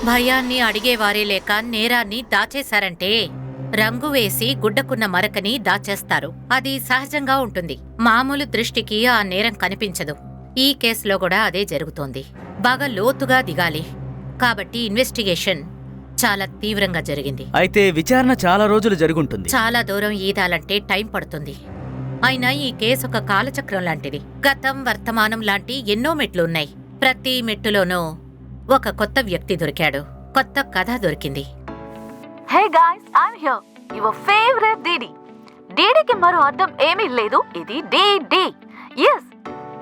భయాన్ని అడిగేవారే లేక నేరాన్ని దాచేశారంటే రంగు వేసి గుడ్డకున్న మరకని దాచేస్తారు. అది సహజంగా ఉంటుంది. మామూలు దృష్టికి ఆ నేరం కనిపించదు. ఈ కేసులో కూడా అదే జరుగుతోంది. బాగా లోతుగా దిగాలి. కాబట్టి ఇన్వెస్టిగేషన్ చాలా తీవ్రంగా జరిగింది. అయితే విచారణ చాలా రోజులు జరుగుంటుంది. చాలా దూరం ఈదాలంటే టైం పడుతుంది. అయినా ఈ కేసు ఒక కాలచక్రం లాంటిది. గతం, వర్తమానం లాంటి ఎన్నో మెట్లున్నాయి. ప్రతి మెట్టులోనూ ఒక కొత్త వ్యక్తి దొరికాడు, కొత్త కథ దొరికింది. Hey guys, I'm here. Your favorite Didi. Didiకి మరో అర్థం ఏమీ లేదు. ఇది DD. Yes,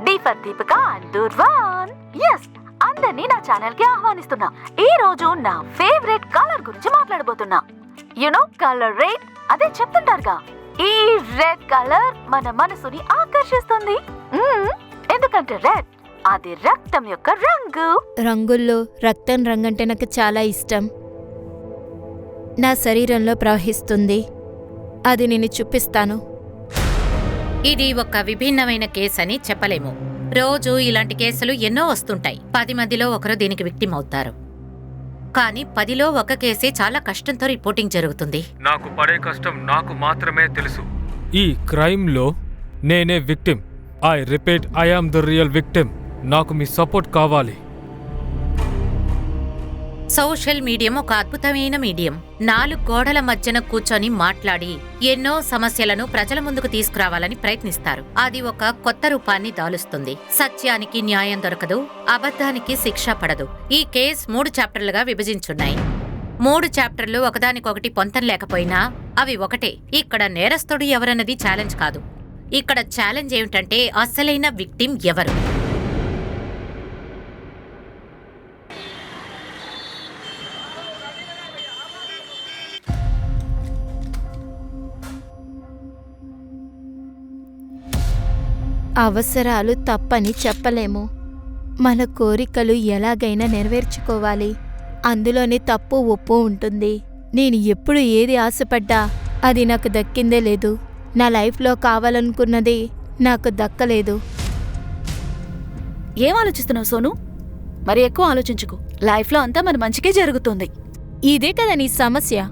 D for Deepika and Durvan. Yes, అందరినీ నా ఛానల్ కి ఆహ్వానిస్తున్నా. ఈ రోజు నా ఫేవరెట్ కలర్ గురించి మాట్లాడబోతున్నా. Colour red. అదే చెప్తుంటారుగా, ఈ రెడ్ కలర్ మన మనసుని ఆకర్షిస్తుంది. ఎందుకంటే రెడ్ అది రక్తం యొక్క రంగు. రంగుల్లో రక్తం రంగంటే నాకు చాలా ఇష్టం. నా శరీరంలో ప్రవహిస్తుంది. అది నేను చూపిస్తాను. ఇది ఒక విభిన్నమైన కేసు అని చెప్పలేము. రోజు ఇలాంటి కేసులు ఎన్నో వస్తుంటాయి. 10 మందిలో ఒకరు దీనికి విక్టిమ్ అవుతారు. కానీ 10లో ఒక కేసే చాలా కష్టంతో రిపోర్టింగ్ జరుగుతుంది. నాకు పడే కష్టం నాకు మాత్రమే తెలుసు. ఈ క్రైమ్లో నేనే victim. I repeat, I am the real victim. నాకు మీ సపోర్ట్ కావాలి. సోషల్ మీడియం ఒక అద్భుతమైన మీడియం. 4 గోడల మధ్యన కూర్చొని మాట్లాడి ఎన్నో సమస్యలను ప్రజల ముందుకు తీసుకురావాలని ప్రయత్నిస్తారు. అది ఒక కొత్త రూపాన్ని దాలుస్తుంది. సత్యానికి న్యాయం దొరకదు, అబద్ధానికి శిక్ష పడదు. ఈ కేసు 3 చాప్టర్లుగా విభజించున్నాయి. 3 చాప్టర్లు ఒకదానికొకటి పొంతం లేకపోయినా అవి ఒకటే. ఇక్కడ నేరస్తుడు ఎవరన్నది ఛాలెంజ్ కాదు. ఇక్కడ ఛాలెంజ్ ఏమిటంటే అసలైన విక్టిమ్ ఎవరు. అవసరాలు తప్పని చెప్పలేము. మన కోరికలు ఎలాగైనా నెరవేర్చుకోవాలి. అందులోనే తప్పు ఒప్పు ఉంటుంది. నేను ఎప్పుడు ఏది ఆశపడ్డా అది నాకు దక్కిందే లేదు. నా లైఫ్లో కావాలనుకున్నది నాకు దక్కలేదు. ఏం ఆలోచిస్తున్నావు సోను? మరి ఎక్కువ ఆలోచించుకో. లైఫ్లో అంతా మన మంచికే జరుగుతుంది. ఇదే కదా నీ సమస్య.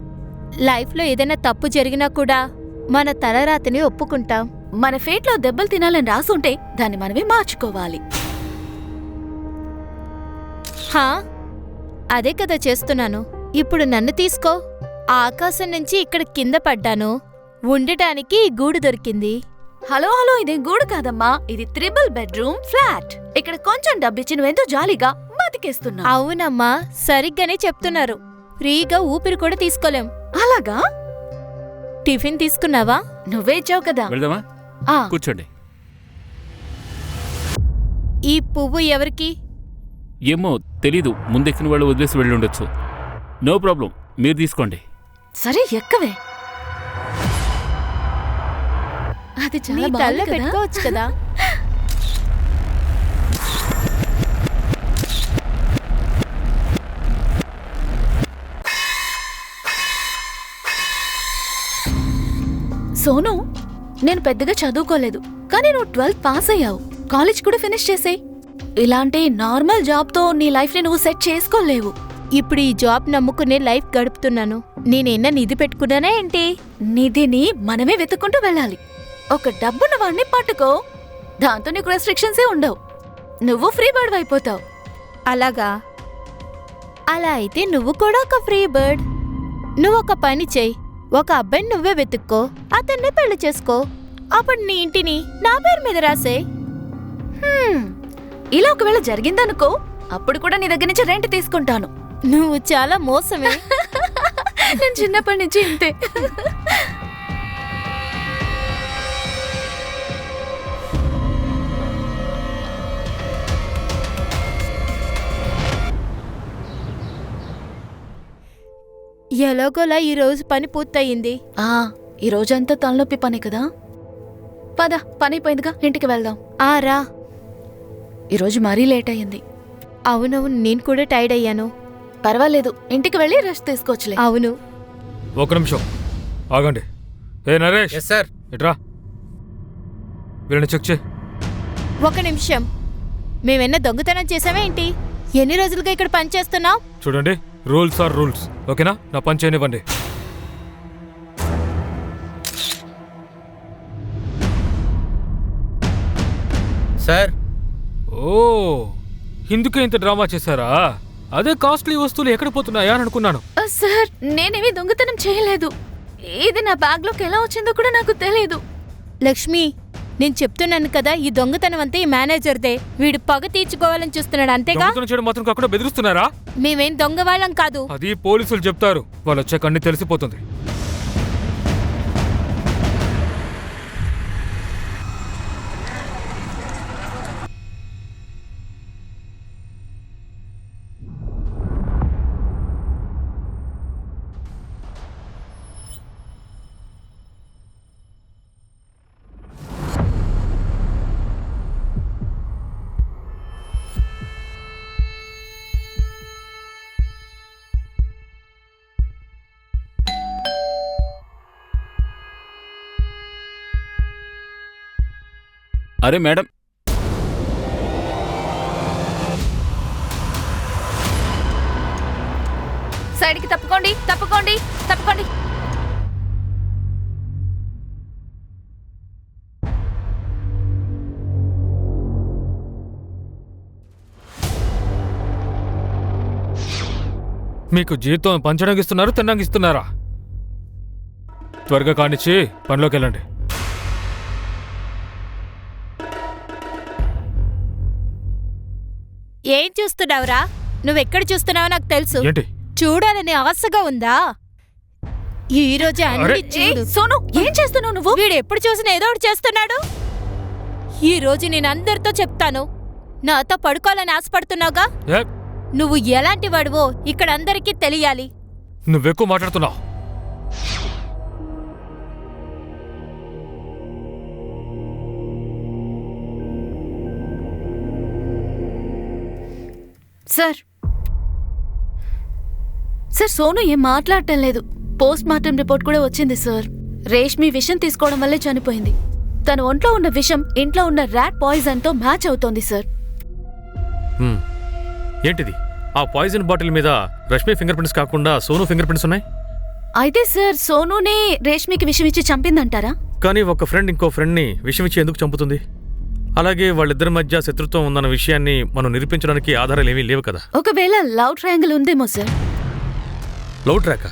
లైఫ్లో ఏదైనా తప్పు జరిగినా కూడా మన తలరాతని ఒప్పుకుంటాం. మన ఫేట్లో దెబ్బలు తినాలని రాసుంటే దాన్ని మనమే మార్చుకోవాలి. హా, అదే కదా చేస్తున్నాను. ఇప్పుడు నన్ను తీసుకో. ఆకాశం నుంచి ఇక్కడ కింద పడ్డాను. ఉండటానికి ఈ గూడు దొరికింది. హలో, ఇది గూడు కాదమ్మా. ఇది 3 బెడ్రూమ్ ఫ్లాట్. ఇక్కడ కొంచెం డబ్బిచ్చి నువ్వెంతో జాలీగా బతికేస్తున్నా. అవునమ్మా, సరిగ్గానే చెప్తున్నారు. ఫ్రీగా ఊపిరి కూడా తీసుకోలేం. అలాగా? టిఫిన్ తీసుకున్నావా? నువ్వే ఇచ్చావు కదా. వెళ్దామా? కూర్చోండి. ఈ పువ్వు ఎవరికి? ఏమో తెలీదు. ముందెక్కిన వాళ్ళు వదిలేసి వెళ్ళుండొచ్చు. నో ప్రాబ్లం, మీరు తీసుకోండి. సరే, ఎక్కవే. అది చాలా బాగా పెట్టుకోవచ్చు కదా. సోను, నేను పెద్దగా చదువుకోలేదు, కానీ నువ్వు 12th పాస్ అయ్యావు. కాలేజ్ కూడా ఫినిష్ చేసేయ్. ఇలాంటి నార్మల్ జాబ్తో నీ లైఫ్ని నువ్వు సెట్ చేసుకోలేవు. ఇప్పుడు ఈ జాబ్ నమ్ముకునే లైఫ్ గడుపుతున్నాను. నేనేనా నిధి పెట్టుకున్నానా ఏంటి? నిధిని మనమే వెతుక్కుంటూ వెళ్ళాలి. ఒక డబ్బున్న వాడిని పట్టుకో. దాంతో నీకు రెస్ట్రిక్షన్సే ఉండవు. నువ్వు ఫ్రీ బర్డ్ అయిపోతావు. అలాగా? అలా అయితే నువ్వు కూడా ఒక ఫ్రీ బర్డ్. నువ్వొక పని చెయ్యి. ఒక అబ్బాయిని నువ్వే వెతుక్కో, అతన్ని పెళ్లి చేసుకో. అప్పుడు నీ ఇంటిని నా పేరు మీద రాసే. ఇలా ఒకవేళ జరిగిందనుకో, అప్పుడు కూడా నీ దగ్గర నుంచి రెంట్ తీసుకుంటాను. నువ్వు చాలా మోసమే. నేను చిన్నప్పటి నుంచి ఇంతే. ఎలాగోలా ఈరోజు పని పూర్తయింది. ఈ రోజంతా తలనొప్పి పని కదా. పద, పని అయిపోయిందిగా, ఇంటికి వెళ్దాం. రా. ఈరోజు మరీ లేట్ అయ్యింది. అవునవును, నేను కూడా టైర్డ్ అయ్యాను. పర్వాలేదు, ఇంటికి వెళ్ళి రెస్ట్ తీసుకోవచ్చులే. అవును. ఒక నిమిషం ఆగండి. ఏ నరేష్, సార్, ఇట్రా. వీళ్ళని చెక్ చేయి. ఒక నిమిషం. మేమెన్నా దొంగతనం చేసామా ఏంటి? ఎన్ని రోజులుగా ఇక్కడ పనిచేస్తున్నావు? చూడండి, రూల్స్ ఆర్ రూల్స్, ఓకేనా? నా పని చేయనివ్వండి. సార్, ఓ, ఇందుకే ఇంత డ్రామా చేశారా? అదే కాస్ట్లీ వస్తువులు ఎక్కడ పోతున్నాయా అని అనుకున్నాను. సార్, నేనేమి దొంగతనం చేయలేదు. ఇది నా బ్యాగ్లోకి ఎలా వచ్చిందో కూడా నాకు తెలియదు. లక్ష్మి, నేను చెప్తున్నాను కదా, ఈ దొంగతనం అంతా ఈ మేనేజర్దే. వీడు పగ తీర్చుకోవాలని చూస్తున్నాడు, అంతేగా? దొంగతనం చేయడం మాత్రం కాకుండా బెదిరిస్తున్నారా? మేమేం దొంగవాళ్ళం కాదు. అది పోలీసులు చెప్తారు, వాళ్ళు వచ్చాక అన్ని తెలిసిపోతుంది. అరే మేడం, సైడ్కి తప్పుకోండి, తప్పుకోండి, తప్పుకోండి. మీకు జీతం పంచడానికి ఇస్తున్నారు, తినడానికి ఇస్తున్నారా? త్వరగా కానిచ్చి పనిలోకి వెళ్ళండి. ఏం చూస్తున్నావురా? నువ్వెక్కడ చూస్తున్నావో నాకు తెలుసు. ఏంటి? చూడాలని ఆశగా ఉందా? ఈ రోజే అన్ని అరే! చూడు. సోను, ఏం చేస్తున్నావు నువ్వు? వీడు ఎప్పుడు చూసినా ఏదో ఒకటి చేస్తున్నాడు. ఈ రోజు నేను అందరితో చెప్తాను. నాతో పడుకోవాలని ఆశపడుతున్నావుగా? ఏ, నువ్వు ఎలాంటి వాడువో ఇక్కడ అందరికీ తెలియాలి. నువ్వెక్కువ మాట్లాడుతున్నావు. సార్, సోను ఏం మాట్లాడటం లేదు. పోస్ట్ మార్టం రిపోర్ట్ కూడా వచ్చింది సార్. రేష్మి విషం తీసుకోవడం వల్లే చనిపోయింది. తన ఒంట్లో ఉన్న విషం ఇంట్లో ఉన్న ర్యాట్ పాయిజన్ తో మ్యాచ్ అవుతోంది సార్. ఏంటిది? ఆ పాయిజన్ బాటిల్ మీద రష్మి ఫింగర్ ప్రింట్స్ కాకుండా సోను ఫింగర్ ప్రింట్స్ ఉన్నాయి. అయితే సార్, సోనునే రేష్మికి విషం ఇచ్చి చంపిందంటారా? కానీ ఒక ఫ్రెండ్ ఇంకో ఫ్రెండ్ని విషం ఇచ్చి ఎందుకు చంపుతుంది? అలాగే వాళ్ళిద్దరి మధ్య శత్రుత్వం ఉందన్న విషయాన్ని మనం నిరూపించడానికి ఆధారాలు ఏమీ లేవు కదా. ఒకవేళ లవ్ ట్రయాంగిల్ ఉందేమో సార్. Love track?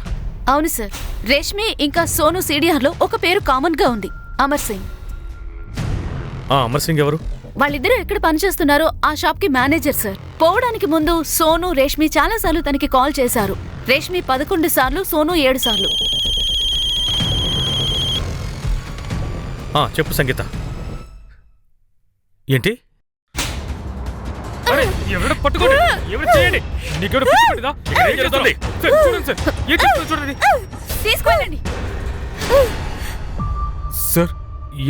అవును సార్. రేష్మి ఇంకా సోను సీడీఆర్ లో ఒక పేరు కామన్ గా ఉంది, అమర్ సింగ్. అమర్ సింగ్ ఎవరు? వాళ్ళిద్దరూ ఎక్కడ పనిచేస్తున్నారో ఆ షాప్ కి మేనేజర్ సార్. పోవడానికి ముందు సోను, రేష్మి చాలాసార్లు తనకి కాల్ చేశారు. రేష్మి 11 సార్లు, సోను 7 సార్లు. చెప్పు సంగీత. ఏంటి? అరే, ఎవరైనా పట్టుకోండి, ఎవరు చేయండి. నీకెవరు పట్టుకోండిదా? ఇక్కడ ఏం జరుగుతుంది? సార్, చూడండి సార్, ఏం చేస్తుందో చూడండి. తీసుకెళ్ళండి. సార్,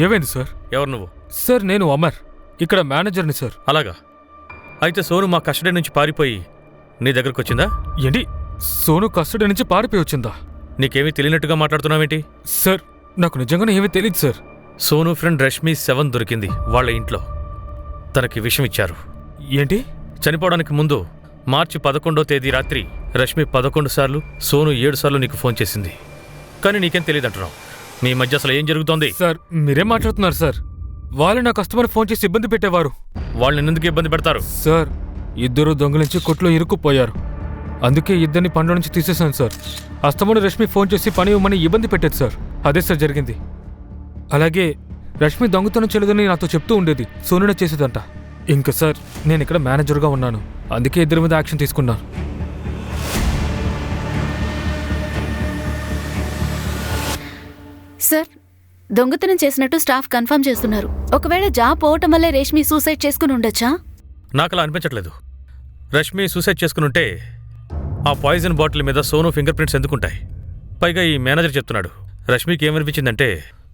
ఏమైంది సార్? ఎవరు నువ్వు? సార్, నేను అమర్, ఇక్కడ మేనేజర్ని సార్. అలాగా? అయితే సోను మా కస్టడీ నుంచి పారిపోయి నీ దగ్గరకు వచ్చిందా? ఏంటి? సోను కస్టడీ నుంచి పారిపోయి వచ్చిందా? నీకేమీ తెలియనట్టుగా మాట్లాడుతున్నావేంటి? సార్, నాకు నిజంగానే ఏమీ తెలియదు సార్. సోను ఫ్రెండ్ రష్మి 7 దొరికింది వాళ్ళ ఇంట్లో. తనకి విషం ఇచ్చారు. ఏంటి? చనిపోవడానికి ముందు మార్చి 11వ తేదీ రాత్రి రష్మి 11 సార్లు, సోను 7 సార్లు నీకు ఫోన్ చేసింది. కానీ నీకేం తెలియదంటున్నావు. మీ మధ్య అసలు ఏం జరుగుతోంది? సార్, మీరేం మాట్లాడుతున్నారు సార్? వాళ్ళు నా కస్టమర్ ఫోన్ చేసి ఇబ్బంది పెట్టేవారు. వాళ్ళని ఎందుకు ఇబ్బంది పెడతారు? సార్, ఇద్దరు దొంగలించి కొట్లో ఇరుక్కుపోయారు. అందుకే ఇద్దరిని పనిలో నుంచి తీసేశాను సార్. అస్తమాను రష్మి ఫోన్ చేసి పని ఇవ్వమని ఇబ్బంది పెట్టేది సార్. అదే సార్ జరిగింది. అలాగే రష్మి దొంగతనం చెల్లదని నాతో చెప్తూ ఉండేది. సోనునే చేసేదంట. ఇంకా సార్, నేను ఇక్కడ మేనేజర్గా ఉన్నాను. అందుకే ఇద్దరి మీద యాక్షన్ తీసుకున్నాను. సార్, దొంగతనం చేసినట్టు స్టాఫ్ కన్ఫర్మ్ చేస్తున్నారు. ఒకవేళ జాబ్ పోవటం వల్లే రేష్మి సూసైడ్ చేసుకుని ఉండొచ్చా? నాకలా అనిపించట్లేదు. రష్మి సూసైడ్ చేసుకునుంటే ఆ పాయిజన్ బాటిల్ మీద సోను ఫింగర్ ప్రింట్స్ ఎందుకుంటాయి? పైగా ఈ మేనేజర్ చెప్తున్నాడు, రష్మికి ఏమనిపించిందంటే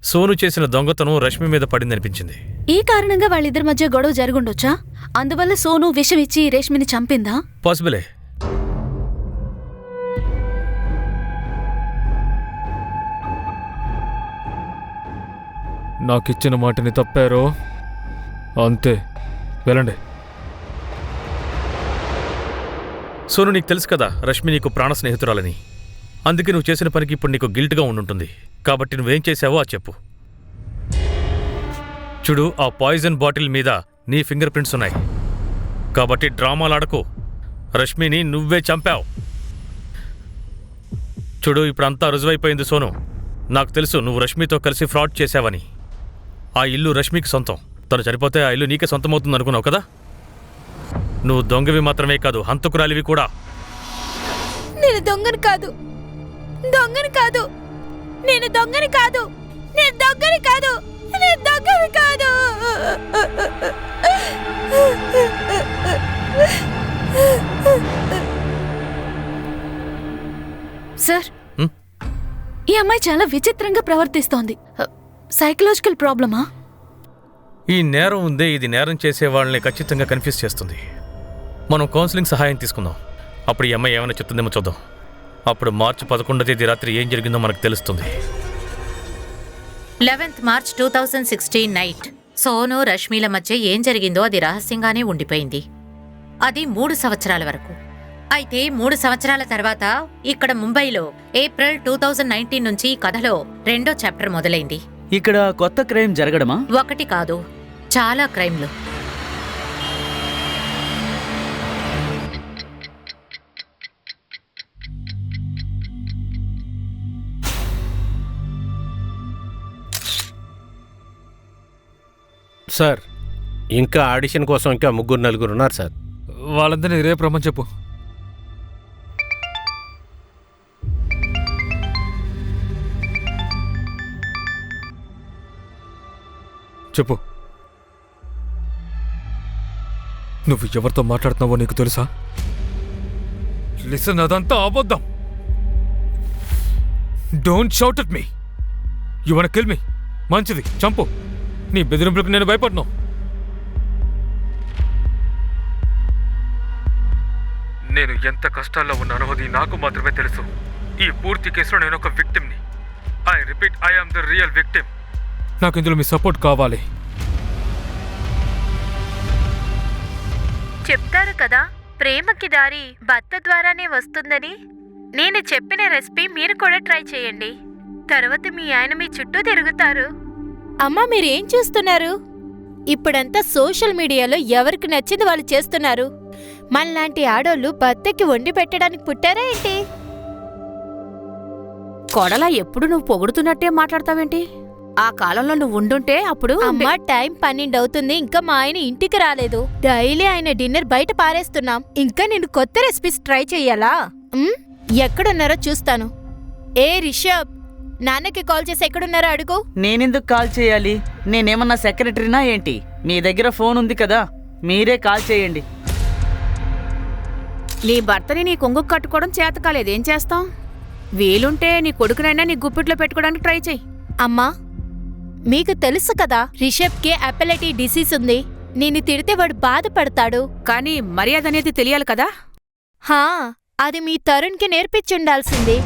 సోను చేసిన దొంగతనం రష్మి మీద పడిందనిపించింది. ఈ కారణంగా వాళ్ళిద్దరి మధ్య గొడవ జరుగుండొచ్చా? అందువల్ల సోను విషం ఇచ్చి రేష్మిని చంపిందా? పాసిబులే. నాకిచ్చిన మాటని తప్పారో అంతే. వెళ్ళండి. సోను, నీకు తెలుసు కదా రష్మి నీకు ప్రాణ స్నేహితురాలని. అందుకే నువ్వు చేసిన పనికి ఇప్పుడు నీకు గిల్ట్గా ఉండుంటుంది. కాబట్టి నువ్వేం చేశావో అది చెప్పు. చూడు, ఆ పాయిజన్ బాటిల్ మీద నీ ఫింగర్ ప్రింట్స్ ఉన్నాయి. కాబట్టి డ్రామాలాడకు. రష్మిని నువ్వే చంపావు. చూడు, ఇప్పుడంతా రుజువైపోయింది సోను. నాకు తెలుసు నువ్వు రష్మితో కలిసి ఫ్రాడ్ చేశావని. ఆ ఇల్లు రష్మికి సొంతం. తను చనిపోతే ఆ ఇల్లు నీకే సొంతమవుతుంది అనుకున్నావు కదా? నువ్వు దొంగవి మాత్రమే కాదు, హంతకురాలివి కూడా. నేను దొంగని కాదు, దొంగని కాదు, నేను దొంగని కాదు, నేను దొంగని కాదు, నేను దొంగని కాదు. సార్, హ్మ్? ఈ అమ్మాయి చాలా విచిత్రంగా ప్రవర్తిస్తోంది. సైకలాజికల్ ప్రాబ్లమా? ఈ నేరం ఉందే, ఇది నేరం చేసే వాళ్ళని ఖచ్చితంగా కన్ఫ్యూజ్ చేస్తుంది. మనం కౌన్సిలింగ్ సహాయం తీసుకుందాం. అప్పుడు ఈ అమ్మాయి ఏమైనా చెప్తుందేమో చూద్దాం. అప్పుడు మార్చి 11వ తేదీ రాత్రి ఏం జరిగిందో మనకు తెలుస్తుంది. 11th March 2016 నైట్ సోను రష్మిల మధ్య ఏం జరిగిందో అది రహస్యంగానే ఉండిపోయింది. అది 3 సంవత్సరాల వరకు. అయితే 3 సంవత్సరాల తర్వాత ఇక్కడ ముంబైలో ఏప్రిల్ 2019 నుంచి ఈ కథలో 2వ చాప్టర్ మొదలైంది. ఇక్కడ కొత్త క్రైమ్ జరగడమా? 1 కాదు, చాలా క్రైమ్లు. సార్, ఇంకా ఆడిషన్ కోసం ఇంకా 3-4 ఉన్నారు సార్. వాళ్ళందరినీ రేపు రమ్మని చెప్పు. చెప్పు. నువ్వు ఎవరితో మాట్లాడుతున్నావో నీకు తెలుసా? లిసన్, అదంతా అబద్ధం. Don't shout at me. You want kill me? మంచిది, చంపు. నీ బెదిరింపులకు నేను భయపడను. నేను ఎంత కష్టాల్లో ఉన్నానో అది నాకు మాత్రమే తెలుసు. ఈ పూర్తి కేసులో నేను ఒక విక్టిమ్ని. I repeat, I am the real victim. నాకు ఇందులో మీ సపోర్ట్ కావాలి. చెప్తారు కదా, ప్రేమకి దారి భర్త ద్వారానే వస్తుందని. నేను చెప్పిన రెసిపీ మీరు కూడా ట్రై చేయండి. తర్వాత మీ ఆయన మీ చుట్టూ తిరుగుతారు. అమ్మా, మీరేం చూస్తున్నారు? ఇప్పుడంతా సోషల్ మీడియాలో ఎవరికి నచ్చింది వాళ్ళు చేస్తున్నారు. మనలాంటి ఆడోళ్ళు భర్తకి వండి పెట్టడానికి పుట్టారా ఏంటి? కోడలా ఎప్పుడు నువ్వు పొగుడుతున్నట్టే మాట్లాడతావేంటి? ఆ కాలంలో నువ్వు ఉండుంటే అప్పుడు అమ్మా, టైం 12 అవుతుంది, ఇంకా మా ఆయన ఇంటికి రాలేదు. డైలీ ఆయన డిన్నర్ బయట పారేస్తున్నాం. ఇంకా నేను కొత్త రెసిపీస్ ట్రై చెయ్యాలా? ఎక్కడున్నారో చూస్తాను. ఏ రిషబ్, నాన్నకి కాల్ చేసి ఎక్కడున్నారో అడుగు. నేనెందుకు కాల్ చేయాలి? నేనేమన్నా సెక్రటరీనా ఏంటి? మీ దగ్గర ఫోన్ ఉంది కదా, మీరే కాల్ చేయండి. నీ భర్తని నీ కొంగు కట్టుకోవడం చేత కాలేదు, ఏం చేస్తాం? వీలుంటే నీ కొడుకునైనా నీ గుప్పిట్లో పెట్టుకోవడానికి ట్రై చెయ్యి. అమ్మా, మీకు తెలుసు కదా రిషబ్కి అపెలటీ డిసీజ్ ఉంది. నేను తిడితే వాడు బాధపడతాడు. కానీ మర్యాద అనేది తెలియాలి కదా. హా, అది మీ తరుణ్కి నేర్పించుండాల్సింది.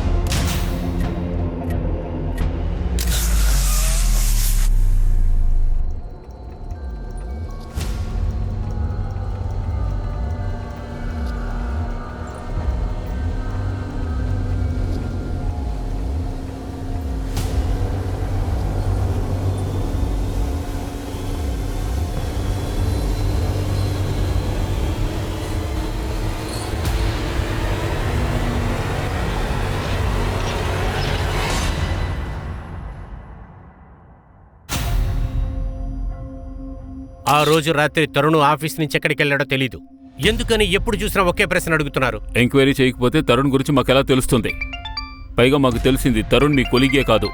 ఆ రోజు రాత్రి తరుణ్ ఆఫీస్ నుంచి ఎక్కడికి వెళ్ళాడో తెలీదు. ఎందుకని ఎప్పుడు చూసినా ఒకే ప్రశ్న అడుగుతున్నారు. ఎంక్వైరీ చేయకపోతే తరుణ్ గురించి మాకెలా తెలుస్తుంది? పైగా మాకు తెలిసింది తరుణ్ మీ కొలీగే కాదు,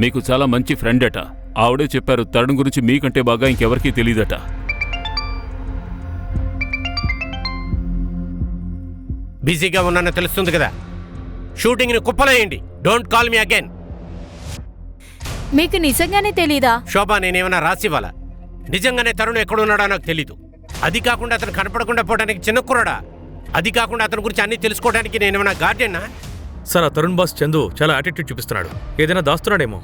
మీకు చాలా మంచి ఫ్రెండ్ అట. ఆవిడే చెప్పారు తరుణ్ గురించి మీకంటే బాగా ఇంకెవరికీ తెలీదట. బిజీగా ఉన్నానో తెలుస్తుంది కదా. షూటింగ్ని కుప్పలేయండి. Don't call me again. మీకు నిజంగానే తెలీదా? శోభా, నేనేమన్నా రాసివ్వాలా? నిజంగానే తరుణ్ ఎక్కడున్నాడో నాకు తెలీదు. అది కాకుండా అతను కనపడకుండా పోవడానికి చిన్న కుర్రాడా? అది కాకుండా అతని గురించి అన్నీ తెలుసుకోవడానికి నేనేమన్నా గార్డెన్నా? సార్, ఆ తరుణ్ బాస్ చందు చాలా యాటిట్యూడ్ చూపిస్తున్నాడు. ఏదైనా దాస్తున్నాడేమో.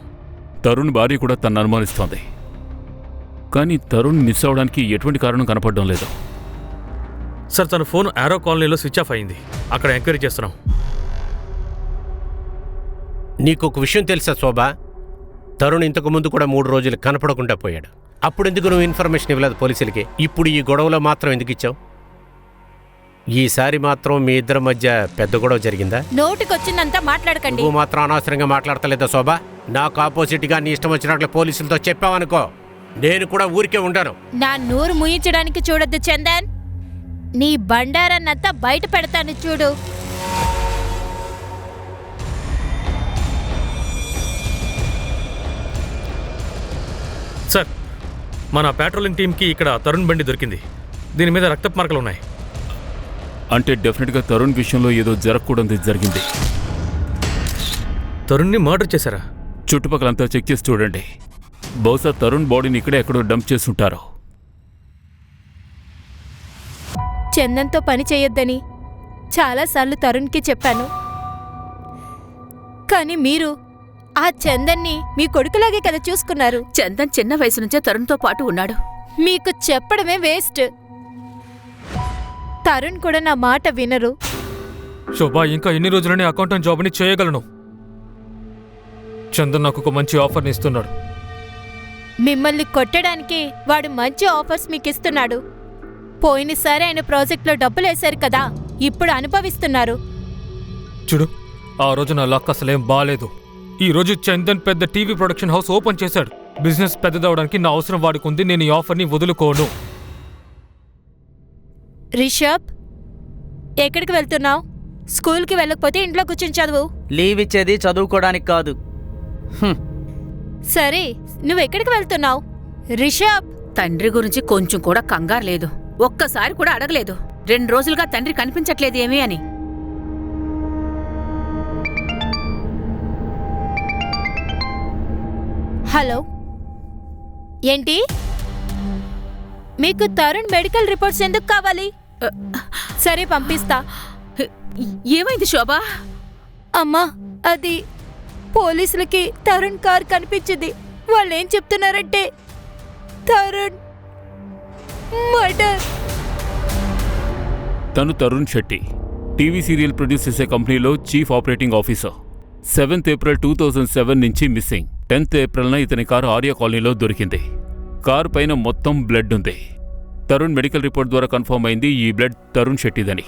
తరుణ్ భార్య కూడా తను అనుమానిస్తోంది. కానీ తరుణ్ మిస్ అవడానికి ఎటువంటి కారణం కనపడడం లేదు. సార్ తన ఫోన్ ఆరో కాలనీలో స్విచ్ ఆఫ్ అయింది. అక్కడ ఎంక్వైరీ చేస్తున్నాం. నీకు ఒక విషయం తెలుసా శోభ? తరుణ్ ఇంతకు ముందు కూడా 3 రోజులు కనపడకుండా పోయాడు. అప్పుడు ఎందుకు నువ్వు ఇన్ఫర్మేషన్ ఇవ్వలేదు పోలీసులకి? ఇప్పుడు ఈ గొడవలో మాత్రం ఎందుకు ఇచ్చావు? ఈసారి మాత్రం మీ ఇద్దరి మధ్య పెద్ద గొడవ జరిగిందా? నోటికొచ్చిందంతా మాట్లాడకండి. నువ్వు మాత్రం అనవసరంగా మాట్లాడతలేదా శోభ? నాకు ఆపోజిట్గా నీ ఇష్టం వచ్చినట్లు పోలీసులతో చెప్పావనుకో, నేను కూడా ఊరికే ఉండను. నా నోరు ముయించడానికి చూడొద్దు చందన్. నీ బండారాన్నంతా బయట పెడతాను చూడు. సార్, మన పెట్రోలింగ్ టీంకి ఇక్కడ తరుణ్ బండి దొరికింది. దీని మీద రక్తపు మార్కలు ఉన్నాయి. అంటే డెఫినెట్గా తరుణ్ విషయంలో ఏదో జరగకూడదు జరిగింది. తరుణ్ని మర్డర్ చేశారా? చుట్టుపక్కలంతా చెక్ చేసి చూడండి. బహుశా తరుణ్ బాడీని ఇక్కడే ఎక్కడో డంప్ చేసుంటారు. చందన్తో పని చేయొద్దని చాలాసార్లు తరుణ్కి చెప్పాను. కానీ మీరు ఆ చందన్ని మీ కొడుకులాగే కదా చూసుకున్నారు. చందన్ చిన్న వయసు నుంచే తరుణ్తో పాటు ఉన్నాడు. మీకు చెప్పడమే వేస్ట్. తరుణ్ కూడా నా మాట వినరు. శోభ, ఇంకా ఎన్ని రోజులని అకౌంటెంట్ జాబ్ని చేయగలను? చందన్ నాకు ఒక మంచి ఆఫర్ని ఇస్తున్నాడు. మిమ్మల్ని కొట్టడానికి వాడు మంచి ఆఫర్స్ మీకు ఇస్తున్నాడు. పోయినసారి ఆయన ప్రాజెక్ట్లో డబ్బులేశారు కదా, ఇప్పుడు అనుభవిస్తున్నారు. చూడు, ఆ రోజు నా లక్ అసలేం బాలేదు. ఈ రోజు చందన్ పెద్ద టీవీ ప్రొడక్షన్ హౌస్ ఓపెన్ చేశాడు. బిజినెస్ పెద్దదవడానికి నా అవసరం వాడుకుంది. నేను ఈ ఆఫర్ని వదులుకోను. రిషబ్, ఎక్కడికి వెళ్తున్నావు? స్కూల్కి వెళ్ళకపోతే ఇంట్లో కూర్చొని చదువు. లీవ్ ఇచ్చేది చదువుకోవడానికి కాదు. సరే, నువ్వెక్కడికి వెళ్తున్నావు? రిషబ్, తండ్రి గురించి కొంచెం కూడా కంగారు లేదు. ఒక్కసారి కూడా అడగలేదు. 2 రోజులుగా తండ్రి కనిపించట్లేదు ఏమీ అని. హలో, ఏంటి? మీకు తరుణ్ మెడికల్ రిపోర్ట్స్ ఎందుకు కావాలి? సరే, పంపిస్తా. ఏమైంది శోభా? అమ్మా, అది పోలీసులకి తరుణ్ కార్ కనిపించింది. వాళ్ళేం చెప్తున్నారంటే తరుణ్ మర్డర్. తను Tarun Shetty, TV serial produce చేసే కంపెనీలో chief operating officer. 7th April 2007 నుంచి మిస్సింగ్. 10th Aprilన ఇతని కారు ఆర్య కాలనీలో దొరికింది. కారు పైన మొత్తం బ్లడ్ ఉంది. తరుణ్ మెడికల్ రిపోర్ట్ ద్వారా కన్ఫర్మ్ అయింది ఈ బ్లడ్ తరుణ్ శెట్టిదని.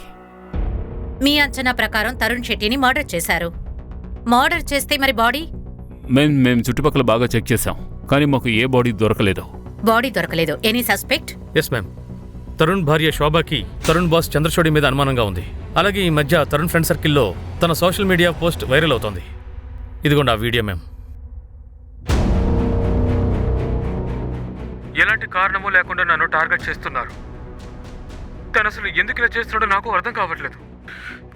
మీ అంచనా ప్రకారం తరుణ్ శెట్టిని మర్డర్ చేశారు. మర్డర్ చేస్తే మరి బాడీ? మేం చుట్టుపక్కల బాగా చెక్ చేశాం, కానీ మాకు ఏ బాడీ దొరకలేదు. బాడీ దొరకలేదు. Any suspect? Yes ma'am. Tarun భార్య శోభాకి తరుణ్ బాస్ చంద్రచూడి మీద అనుమానంగా ఉంది. అలాగే ఈ మధ్య తరుణ్ ఫ్రెండ్ సర్కిల్లో తన సోషల్ మీడియా పోస్ట్ వైరల్ అవుతోంది. ఇదిగోండి ఆ వీడియో మ్యామ్. ఎలాంటి కారణమూ లేకుండా నన్ను టార్గెట్ చేస్తున్నారు. తను అసలు ఎందుకు ఇలా చేస్తున్నాడో నాకు అర్థం కావట్లేదు.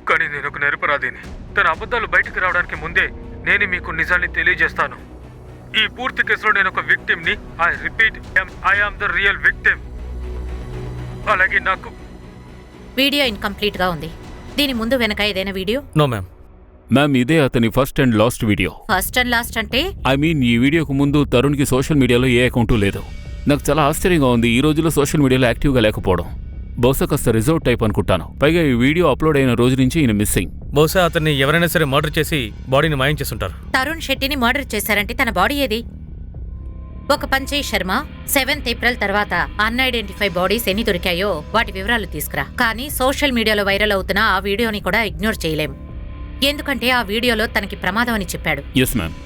కానీ నేను ఒక నిరపరాధిని. తన అబద్ధాలు బయటకు రావడానికి ముందే నేను మీకు నిజాన్ని తెలియజేస్తాను. ఈ పూర్తి కేసులో నేను ఒక విక్టిమ్ని. I repeat, I am the real victim. అలాగే నాకు వీడియో ఇన్కంప్లీట్ గా ఉంది. దీని ముందు వెనక ఏదైనా వీడియో? No ma'am. మ్యామ్, ఇదే అతని first and last video. First and last అంటే? ఐ మీన్, ఈ వీడియోకు ముందు తరుణ్కి సోషల్ మీడియాలో ఏ అకౌంటూ లేదు. నాకు చాలా ఆశ్చర్యంగా ఉంది ఈ రోజుల్లో సోషల్ మీడియాలో యాక్టివ్గా లేకపోవడం. బహుశా కాస్త రిజర్వ్ టైప్ అనుకుంటాను. పైగా ఈ వీడియో అప్లోడ్ అయిన రోజు నుంచి ఈయన మిస్సింగ్. బహుశా అతన్ని ఎవరైనా సరే మర్డర్ చేసి బాడీని మాయం చేస్తుంటారు. తరుణ్ శెట్టిని మర్డర్ చేశారంటే తన బాడీ ఏది? ఒక పని చేయి శర్మ, 7th April తర్వాత అన్ఐడెంటిఫై బాడీస్ ఎన్ని దొరికాయో వాటి వివరాలు తీసుకురా. కానీ సోషల్ మీడియాలో వైరల్ అవుతున్న ఆ వీడియోని కూడా ఇగ్నోర్ చేయలేం. ఎందుకంటే ఆ వీడియోలో తనకి ప్రమాదం అని చెప్పాడు. Yes ma'am.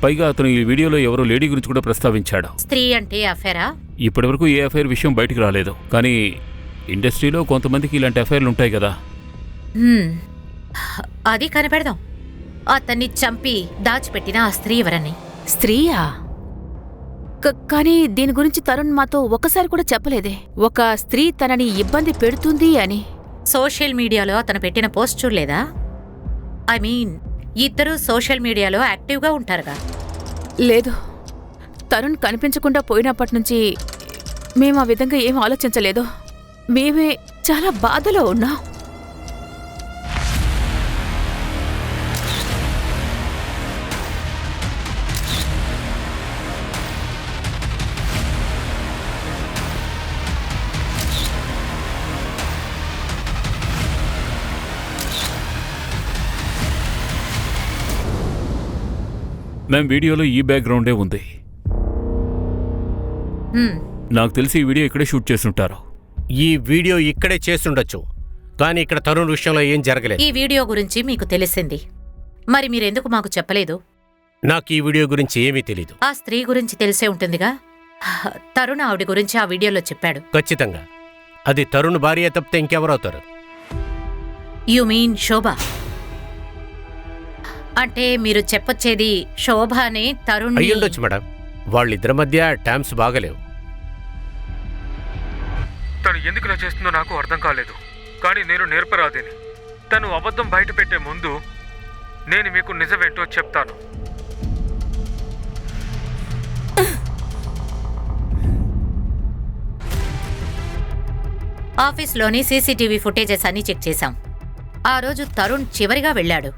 పైగా అతను ఈ వీడియోలో ఎవరో లేడీ గురించి కూడా ప్రస్తావించాడు. స్త్రీ అంటే అఫేరా? ఇప్పటివరకు ఏ అఫైర్ విషయం బయటికి రాలేదు. కానీ ఇండస్ట్రీలో కొంతమందికి ఇలాంటి అఫైర్లు ఉంటాయి కదా. అది కనిపెడదాం. అతన్ని చంపి దాచిపెట్టిన ఆ స్త్రీ ఎవరని. స్త్రీయా? కానీ దీని గురించి తరుణ్ మాతో ఒక్కసారి కూడా చెప్పలేదే. ఒక స్త్రీ తనని ఇబ్బంది పెడుతుంది అని. సోషల్ మీడియాలో అతను పెట్టిన పోస్ట్ చూడలేదా? ఐ మీన్, ఇద్దరూ సోషల్ మీడియాలో యాక్టివ్గా ఉంటారుగా. లేదు, తరుణ్ కనిపించకుండా పోయినప్పటి నుంచి మేము ఆ విధంగా ఏం ఆలోచించలేదు. మేమే చాలా బాధలో ఉన్నాం. మ్యామ్ వీడియోలో ఈ బ్యాక్గ్రౌండే ఉంది. హ్మ్, నాకు తెలిసి ఈ వీడియో ఇక్కడే షూట్ చేస్తుంటారు. ఈ వీడియో ఇక్కడే చేస్తుండొచ్చు, కానీ ఇక్కడ తరుణ్ విషయంలో ఏం జరగలేదు. ఈ వీడియో గురించి మీకు తెలిసింది, మరి మీరెందుకు మాకు చెప్పలేదు? నాకు ఈ వీడియో గురించి ఏమీ తెలీదు. ఆ స్త్రీ గురించి తెలిసే ఉంటుందిగా. తరుణ్ ఆవిడ గురించి ఆ వీడియోలో చెప్పాడు. ఖచ్చితంగా అది తరుణ్ భార్య తప్పితే ఇంకెవరవుతారు? యు మీన్ శోభ? అంటే మీరు చెప్పొచ్చేది శోభనే తరుణ్? అయ్యుండొచ్చు మేడం, వాళ్ళిద్దరి మధ్య టర్మ్స్ బాగలేవు. తను ఎందుకు ఇలా చేస్తుందో నాకు అర్థం కాలేదు, కానీ నేను నేర్పరాదిని. తను అబద్ధం బయట పెట్టే ముందు నేను మీకు నిజమేంటో చెప్తాను. ఆఫీస్లోని సీసీటీవీ ఫుటేజెస్ అన్ని చెక్ చేశాం. ఆ రోజు తరుణ్ చివరిగా వెళ్ళాడు,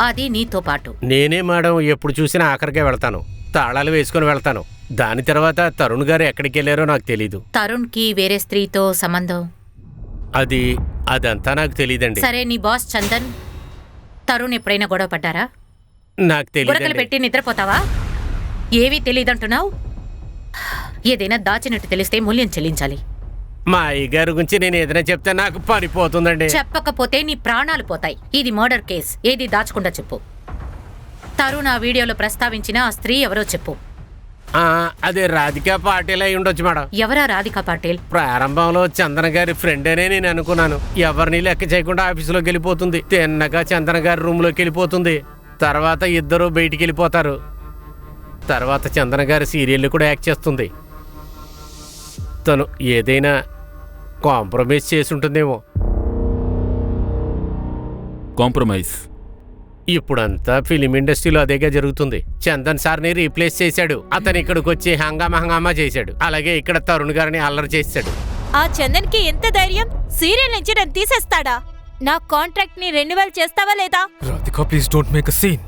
అది నీతో పాటు. నేనే మేడం ఎప్పుడు చూసినా ఆఖరికే వెళ్తాను, తాళాలు వేసుకుని వెళ్తాను. దాని తర్వాత తరుణ్ గారు ఎక్కడికి వెళ్ళారో నాకు తెలీదు. తరుణ్కి వేరే స్త్రీతో సంబంధం? అదంతా నాకు తెలీదండి. సరే, నీ బాస్ చందన్ తరుణ్ ఎప్పుడైనా గొడవ పడ్డారా? నాకు బురకలు తెలీదు. పెట్టి నిద్రపోతావా? ఏవీ తెలీదంటున్నావు. ఏదైనా దాచినట్టు తెలిస్తే మూల్యం చెల్లించాలి. మా అయ్యగారి గురించి నేను ఏదైనా చెప్తే నాకు పనిపోతుందండి. చెప్పకపోతే నీ ప్రాణాలు పోతాయి. ఇది మర్డర్ కేస్, ఏది దాచకుండా చెప్పు. తరుణ్ ఆ వీడియోలో ప్రస్తావించిన ఆ స్త్రీ ఎవరో చెప్పు. అదే రాధికా పాటిల్ అయి ఉండొచ్చు మేడం. ఎవరా రాధికా పాటిల్? ప్రారంభంలో చందన గారి ఫ్రెండ్ అనే నేను అనుకున్నాను. ఎవరిని లెక్క చేయకుండా ఆఫీసులోకి వెళ్ళిపోతుంది, తిన్నగా చందన గారి రూమ్లోకి వెళ్ళిపోతుంది. తర్వాత ఇద్దరు బయటికి వెళ్ళిపోతారు. తర్వాత చందన గారి సీరియల్ కూడా యాక్ట్ చేస్తుంది. తను ఏదైనా కాంప్రమైజ్ చేసి ఉంటుందేమో. కాంప్రమైజ్? ఇప్పుడంతా ఫిలిం ఇండస్ట్రీలో అదేగా జరుగుతుంది. చందన్ సార్ని రీప్లేస్ చేశాడు, అతను ఇక్కడికి వచ్చి హంగామా చేశాడు. అలాగే ఇక్కడ తరుణ్ గారిని అల్లరి చేశాడు. ఆ చందన్కి ఎంత ధైర్యం? సీరియల్ నుంచి నన్ను తీసేస్తాడా? నా కాంట్రాక్ట్ ని రెన్యువల్ చేస్తావా లేదా? Radhika, please don't make a scene.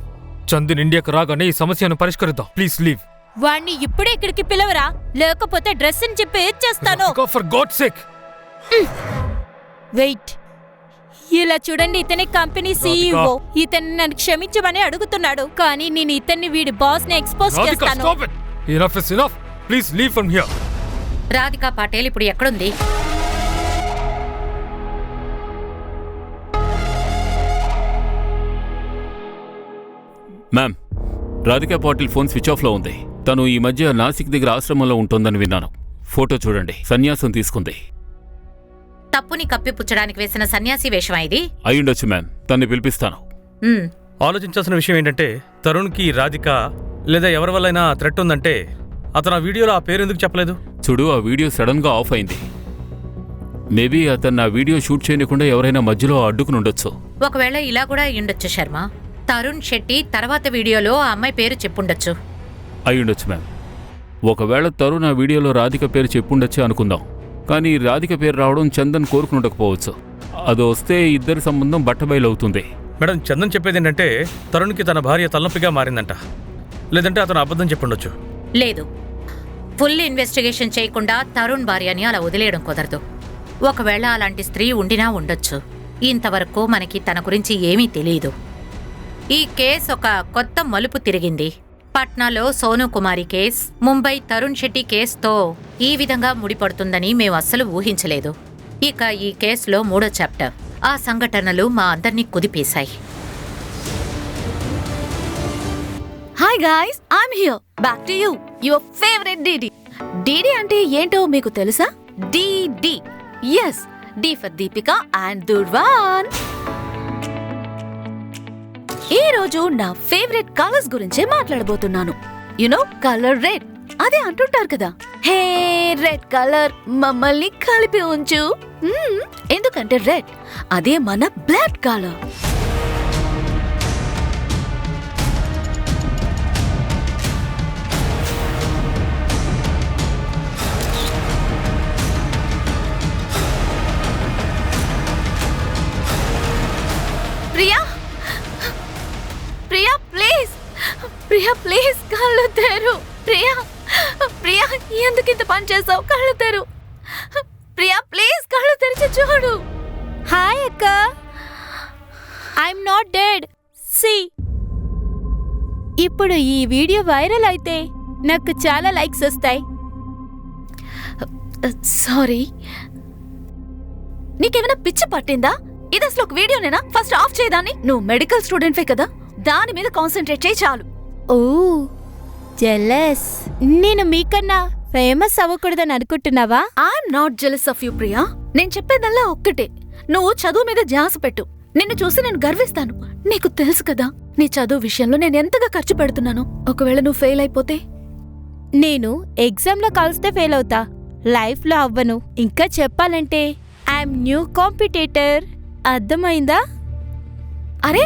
Chandan ఇండియాకు రాగానే ఈ సమస్యను పరిష్కరిద్దాం. Please leave. వాణ్ణి ఇప్పుడే ఇక్కడికి పిలవరా, లేకపోతే డ్రెస్ అని చెప్పి ఏం చేస్తాను. For God sake. వెయిట్, ఇలా చూడండి, ఇతని కంపెనీ సీఈఓ. ఇతన్ని నన్ను క్షమించమని అడుగుతున్నాడు, కానీ నేను ఇతన్ని వీడి బాస్ ని ఎక్స్పోజ్ చేస్తాను. Enough is enough. Please leave from here. Radhika Patil ఇప్పుడు ఎక్కడుంది? Ma'am, Radhika Patil phone switch ఆఫ్లో ఉంది. తను ఈ మధ్య నాసిక్ దగ్గర ఆశ్రమంలో ఉంటుందని విన్నాను. ఫోటో చూడండి, సన్యాసం తీసుకుంది. తప్పుని కప్పిపుచ్చడానికి వేసిన సన్యాసి వేషమా ఇది? అయ్యుండొచ్చు మ్యామ్, తన్ని పిలిపిస్తాను. ఆలోచించాల్సిన విషయం ఏంటంటే, తరుణ్కి రాధిక లేదా ఎవరి వల్లైనా థ్రెట్ ఉందంటే అతను ఆ వీడియోలో ఆ పేరు ఎందుకు చెప్పలేదు? చూడు, ఆ వీడియో సడన్గా ఆఫ్ అయింది. మేబీ అతను ఆ వీడియో షూట్ చేయకుండా ఎవరైనా మధ్యలో అడ్డుకుని ఉండొచ్చు. ఒకవేళ ఇలా కూడా అయ్యుండొచ్చు శర్మ. తరుణ్ శెట్టి తర్వాత వీడియోలో ఆ అమ్మాయి పేరు చెప్పుండొచ్చు. అయ్యుండొచ్చు మ్యామ్. ఒకవేళ తరుణ్ ఆ వీడియోలో రాధిక పేరు చెప్పుండొచ్చు అనుకుందాం, కానీ రాధిక పేరు రావడం చందన్ కోరుకునుండకపోవచ్చు. అది వస్తే ఇద్దరి సంబంధం బట్టబయలవుతుంది. మేడం, చందన్ చెప్పేది ఏంటంటే తరుణ్కి తన భార్య తలనొప్పిగా మారిందంట, లేదంటే అతను అబద్ధం చెప్పుండొచ్చు. లేదు, ఫుల్ ఇన్వెస్టిగేషన్ చేయకుండా తరుణ్ భార్యని అలా వదిలేయడం కుదరదు. ఒకవేళ అలాంటి స్త్రీ ఉండినా ఉండొచ్చు. ఇంతవరకు మనకి తన గురించి ఏమీ తెలియదు. ఈ కేసు ఒక కొత్త మలుపు తిరిగింది. పట్నాలో సోను కుమారి కేస్, ముంబై తరుణ్ శెట్టి కేసుతో ఈ విధంగా ముడిపడుతుందని మేము అస్సలు ఊహించలేదు. ఇక ఈ కేసులో 3వ చాప్టర్. ఆ సంఘటనలు మా అందర్నీ కుదిపేశాయి. Hi guys, I'm here. Back to you, your favourite DD. DD అంటే ఏంటో మీకు తెలుసా? DD. Yes, D for Deepika and Durvan. ఈ రోజు నా ఫేవరెట్ కలర్స్ గురించే మాట్లాడబోతున్నాను. You know, colour red. అదే అంటుంటారు కదా, హే రెడ్ కలర్ మమ్మల్ని కలిపి ఉంచు. ఎందుకంటే రెడ్ అదే మన blood colour. Priya, Priya please, Priya please కళ్ళు తెరు. ప్రియా, ప్రియా ఎందుకు ఇంత పని చేసావు? కళ్ళు తెరు. ప్రియా ప్లీజ్ కళ్ళు తెరిచి చూడు. హాయ్ అక్క, ఐఎమ్ నాట్ డెడ్. సి ఇప్పుడు ఈ వీడియో వైరల్ అయితే నాకు చాలా లైక్స్ వస్తాయి. సారీ, నీకేమైనా పిచ్చి పట్టిందా? ఇది అసలు ఒక వీడియోనేనా? First of చేయదాన్ని. నువ్వు మెడికల్ స్టూడెంట్వే కదా, దాని మీద కాన్సన్ట్రేట్ చేయి చాలు. ఓ జెలస్. నేను మీకన్నా ఫేమస్ అవ్వకూడదని అనుకుంటున్నావా? I'm not jealous of you Priya. నేను చెప్పేదల్లా ఒక్కటే, నువ్వు చదువు మీద ధ్యాస పెట్టు. నిన్ను చూసి నేను గర్విస్తాను. నీకు తెలుసు కదా నీ చదువు విషయంలో నేను ఎంతగా ఖర్చు పెడుతున్నాను. ఒకవేళ నువ్వు ఫెయిల్ అయిపోతే? నేను ఎగ్జామ్లో కలిస్తే ఫెయిల్ అవుతా, లైఫ్లో అవ్వను. ఇంకా చెప్పాలంటే ఐఎమ్ న్యూ కాంపిటేటర్. అర్థమైందా? అరే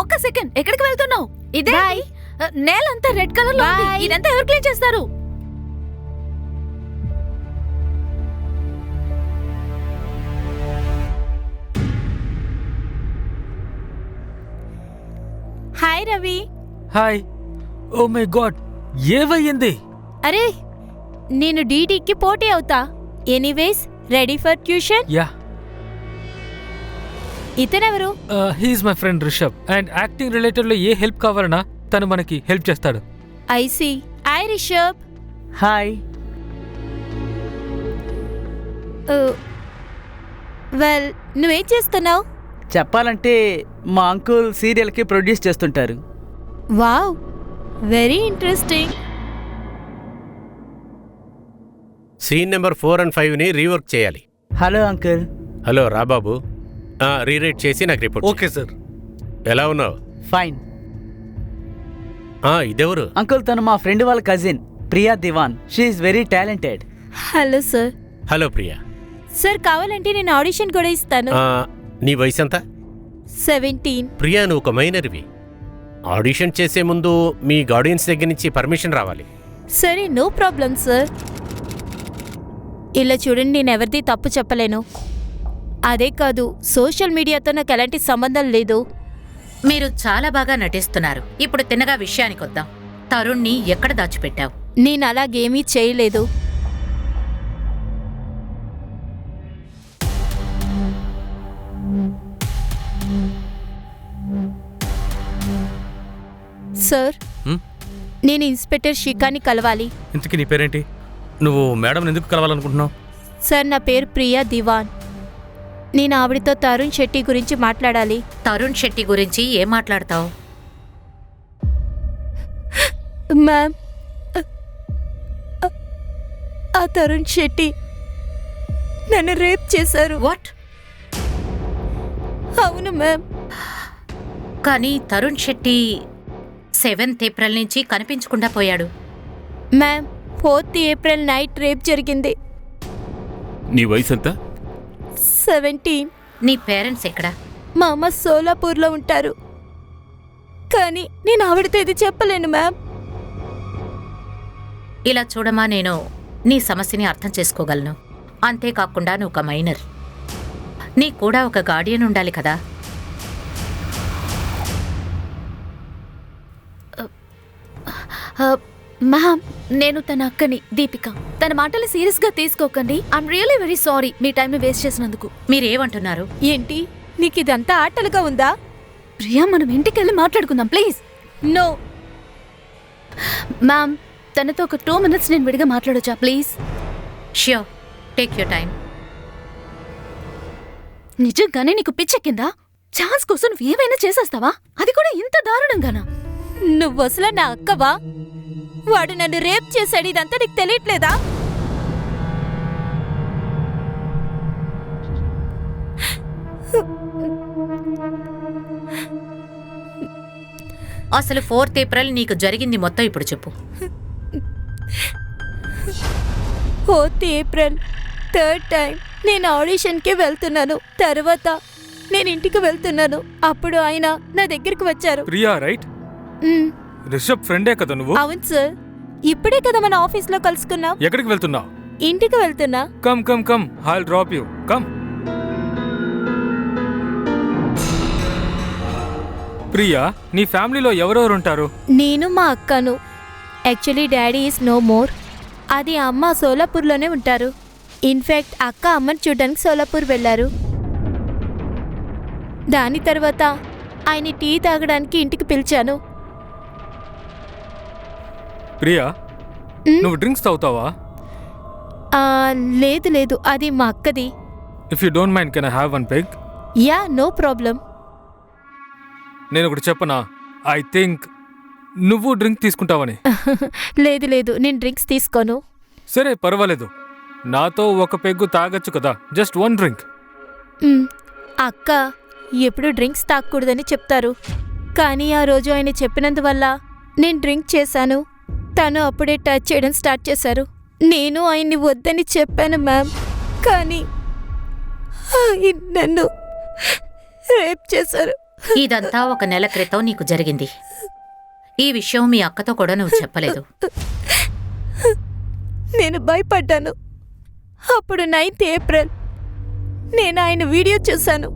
ఒక్క సెకండ్, ఎక్కడికి వెళ్తున్నావు? ఇదే Bye. నేలంతా రెడ్ కలర్ లో ఉంది. Bye. ఇదంతా ఎవరు క్లీన్ చేస్తారు? Hi Ravi. Hi. Oh my God, ఏవయ్యింది? అరే నేను డీడీకి పోటీ అవుతా. Anyways ready for tuition. Yeah, ఇతనెవరు? He's my friend Rishabh. And acting related లో ఏ హెల్ప్ కావాలన్నా తను మనకి హెల్ప్ చేస్తాడు. I see. Hi Rishabh. Hi. Well నువ్వేం చేస్తున్నావు? చెప్పాలంటే మా అంకుల్ సీరియల్కి ప్రొడ్యూస్ చేస్తుంటారు. Wow, very interesting. Scene number 4 and 5ని రీవర్క్ చేయాలి. Hello uncle. హలో రాబాబు, రీరైట్ చేసి నాకు రిపోర్ట్. Okay sir. ఎలా ఉన్నావు? ఫైన్. ఇదెవరు? అంకుల్ తను మా ఫ్రెండ్ వాళ్ళ cousin Priya Diwan. She's very talented. Hello sir. Hello Priya. Sir కావాలంటే నేను ఆడిషన్ కూడా ఇస్తాను. నీ వయసు ఎంత? 17. ప్రియా, నువ్వు ఒక మైనర్వి. ఆడిషన్ చేసే ముందు మీ గార్డియన్స్ దగ్గర నుంచి పర్మిషన్ రావాలి. సరే, నో ప్రాబ్లం సార్. ఇలా చూడండి, నేను ఎవరిది తప్పు చెప్పలేను. అదే కాదు, సోషల్ మీడియాతో నాకు ఎలాంటి సంబంధం లేదు. మీరు చాలా బాగా నటిస్తున్నారు. ఇప్పుడు తిన్నగా విషయానికి వద్దాం. తరుణ్ని ఎక్కడ దాచిపెట్టావు? నేను అలాగేమీ చేయలేదు. సార్, నేను ఇన్స్పెక్టర్ షికాని కలవాలి. ఇంతకీ నీ పేరేంటి? నువ్వు మేడం ఎందుకు కలవాలనుకుంటున్నావు? సార్, నా పేరు ప్రియా దివాన్. నేను ఆవిడతో తరుణ్ శెట్టి గురించి మాట్లాడాలి. తరుణ్ శెట్టి గురించి ఏం మాట్లాడతావు? మ్యామ్, ఆ తరుణ్ శెట్టి నన్ను రేప్ చేశారు. వాట్? అవును మ్యామ్. కానీ తరుణ్ శెట్టి 7th ఏప్రిల్ నుంచి కనిపించకుండా పోయాడు. Ma'am, 4th April night rape జరిగింది. నీ వయసు ఎంత? 17. నీ పేరెంట్స్ ఎక్కడా? మా అమ్మ సోలాపూర్లో ఉంటారు, కానీ నేను ఆవిడతో ఇది చెప్పలేను మ్యామ్. ఇలా చూడమా, నేను నీ సమస్యని అర్థం చేసుకోగలను. అంతేకాకుండా నువ్వు ఒక మైనర్. నీకు కూడా ఒక గార్డియన్ ఉండాలి కదా. మ్యామ్, నేను తన అక్కని దీపిక. తన మాటలు సీరియస్ గా తీసుకోకండి. I'm really very sorry me time ని వేస్ట్ చేసినందుకు. మీరేమంటున్నారు? ఏంటి, నీకు ఇదంతా ఆటలుగా ఉందా? ప్రియా, మనం ఇంటికి వెళ్ళి మాట్లాడుకుందాం ప్లీజ్. నో మ్యామ్, తనతో ఒక 2 minutes నేను విడిగా మాట్లాడొచ్చా please? Sure, take your time. నిజంగానే నీకు పిచ్చెక్కిందా? ఛాన్స్ కోసం నువ్వు ఏమైనా చేసేస్తావా? అది కూడా ఇంత దారుణంగానా? నువ్వు అసలు నా అక్కవా? వాడు నన్ను రేప్ చేశాడు, ఇదంతా నీకు తెలియట్లేదా? అసలు 4th ఏప్రిల్ నీకు జరిగింది మొత్తం ఇప్పుడు చెప్పు. 4th ఏప్రిల్ 3rd టైం నేను ఆడిషన్కి వెళ్తున్నాను. తర్వాత నేను ఇంటికి వెళ్తున్నాను. అప్పుడు ఆయన నా దగ్గరికి వచ్చారు. ప్రియా రైట్? రిషబ్ ఫ్రెండే కదా నువ్వు? అవును సార్, ఇప్పుడే కదా మన ఆఫీస్లో కలుసుకున్నాం. ఎక్కడికి వెళ్తున్నావు? ఇంటికి వెళ్తున్నా. Come come come, I'll drop you. Come. Priya, నీ ఫ్యామిలీలో ఎవరెవరు ఉంటారు? నేను మా అక్కను. Actually daddy is no more. అది అమ్మ సోలాపూర్లోనే ఉంటారు. ఇన్ఫ్యాక్ట్ అక్క అమ్మని చూడడానికి సోలాపూర్ వెళ్ళారు. దాని తర్వాత ఆయన టీ తాగడానికి ఇంటికి పిలిచాను. ప్రియా, మ్? నువ్వు డ్రింక్స్ తాగుతావా? ఆ, లేదు లేదు, అది మా అక్కది. If you don't mind can I have one peg? Yeah, no problem. నేను ఒకటి చెప్పనా, ఐ థింక్ నువ్వు డ్రింక్ తీసుకుంటావని. లేదు లేదు, నేను డ్రింక్స్ తీసుకోను. సరే పర్వాలేదు, నాతో ఒక పెగ్గు తాగొచ్చు కదా, జస్ట్ వన్ డ్రింక్. మ్, అక్క ఎప్పుడు డ్రింక్స్ తాగకూడదని చెప్తారు, కానీ ఆ రోజు ఆయన చెప్పినందువల్ల నేను డ్రింక్ చేశాను. తను అప్పుడే టచ్ చేయడం స్టార్ట్ చేశారు. నేను ఆయన్ని వద్దని చెప్పాను మ్యామ్, కానీ ఆయన నన్ను రేప్ చేశారు. ఇదంతా 1 నెల క్రితం నీకు జరిగింది. ఈ విషయం మీ అక్కతో కూడా నువ్వు చెప్పలేదు. నేను భయపడ్డాను. అప్పుడు 9th ఏప్రిల్ నేను ఆయన వీడియో చూశాను.